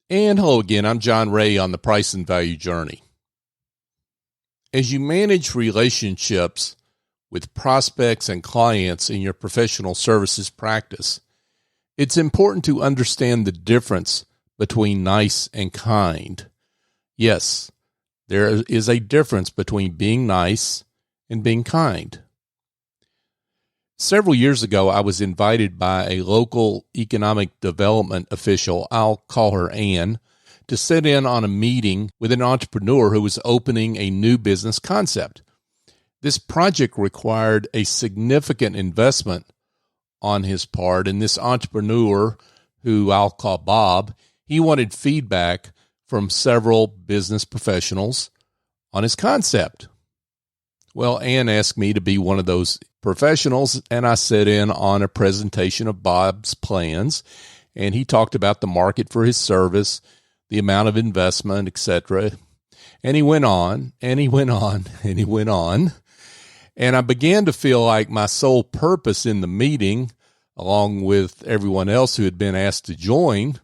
And hello again, I'm John Ray on the Price and Value Journey. As you manage relationships with prospects and clients in your professional services practice, it's important to understand the difference between nice and kind. Yes, there is a difference between being nice and being kind. Several years ago, I was invited by a local economic development official, I'll call her Ann, to sit in on a meeting with an entrepreneur who was opening a new business concept. This project required a significant investment on his part, and this entrepreneur, who I'll call Bob, he wanted feedback from several business professionals on his concept. Well, Ann asked me to be one of those professionals, and I sat in on a presentation of Bob's plans, and he talked about the market for his service, the amount of investment, etc. And he went on, and he went on, and he went on, and I began to feel like my sole purpose in the meeting, along with everyone else who had been asked to join,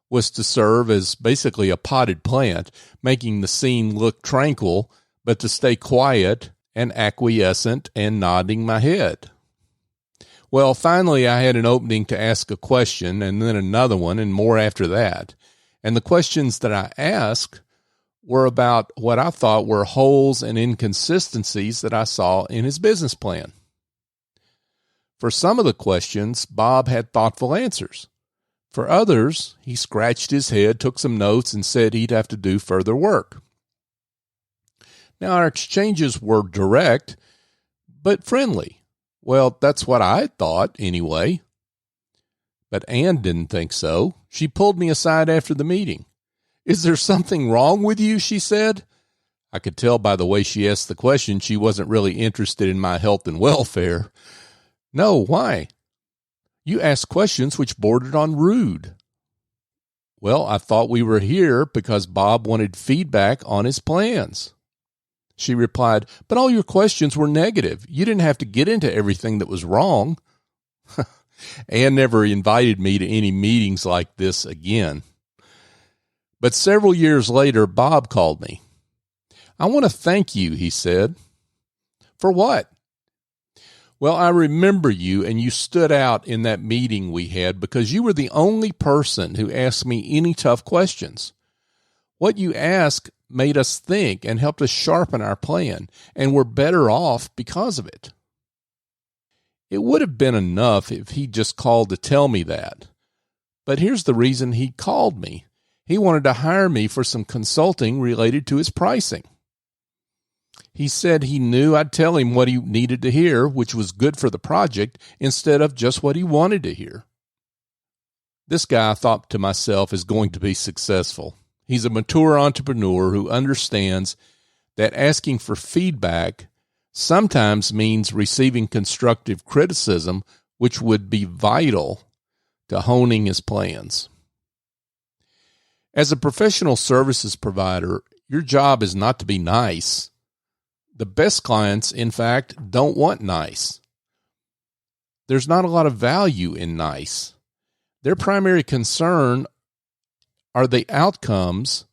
was to serve as basically a potted plant, making the scene look tranquil, but to stay quiet and acquiescent and nodding my head. Well, finally, I had an opening to ask a question and then another one and more after that. And the questions that I asked were about what I thought were holes and inconsistencies that I saw in his business plan. For some of the questions, Bob had thoughtful answers. For others, he scratched his head, took some notes, and said he'd have to do further work. Now, our exchanges were direct, but friendly. Well, that's what I thought anyway. But Ann didn't think so. She pulled me aside after the meeting. "Is there something wrong with you?" she said. I could tell by the way she asked the question she wasn't really interested in my health and welfare. "No, why?" "You asked questions which bordered on rude." "Well, I thought we were here because Bob wanted feedback on his plans." She replied, "But all your questions were negative. You didn't have to get into everything that was wrong." Ann never invited me to any meetings like this again. But several years later, Bob called me. "I want to thank you," he said. "For what?" "Well, I remember you, and you stood out in that meeting we had because you were the only person who asked me any tough questions. What you asked made us think and helped us sharpen our plan, and we're better off because of it." It would have been enough if he just called to tell me that. But here's the reason he called me. He wanted to hire me for some consulting related to his pricing. He said he knew I'd tell him what he needed to hear, which was good for the project, instead of just what he wanted to hear. This guy, I thought to myself, is going to be successful. He's a mature entrepreneur who understands that asking for feedback sometimes means receiving constructive criticism, which would be vital to honing his plans. As a professional services provider, your job is not to be nice. The best clients, in fact, don't want nice. There's not a lot of value in nice. Their primary concern are the outcomes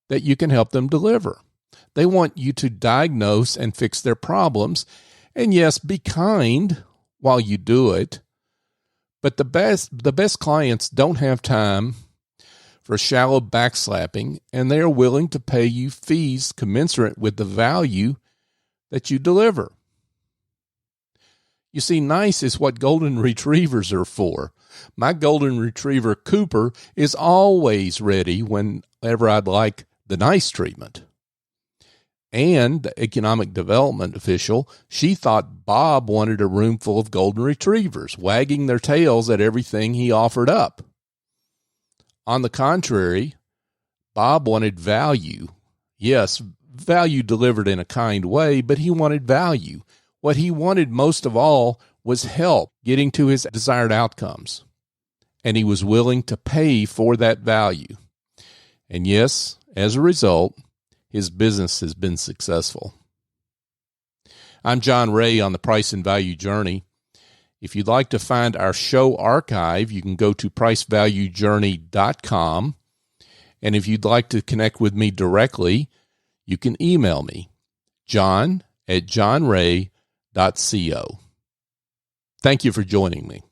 that you can help them deliver. They want you to diagnose and fix their problems. And yes, be kind while you do it. But the best clients don't have time for shallow backslapping, and they are willing to pay you fees commensurate with the value that you deliver. You see, nice is what golden retrievers are for. My golden retriever, Cooper, is always ready whenever I'd like the nice treatment. And the economic development official, she thought Bob wanted a room full of golden retrievers, wagging their tails at everything he offered up. On the contrary, Bob wanted value. Yes, value delivered in a kind way, but he wanted value. What he wanted most of all was help getting to his desired outcomes. And he was willing to pay for that value. And yes, as a result, his business has been successful. I'm John Ray on the Price and Value Journey. If you'd like to find our show archive, you can go to pricevaluejourney.com. And if you'd like to connect with me directly, you can email me, john@johnray.co. Thank you for joining me.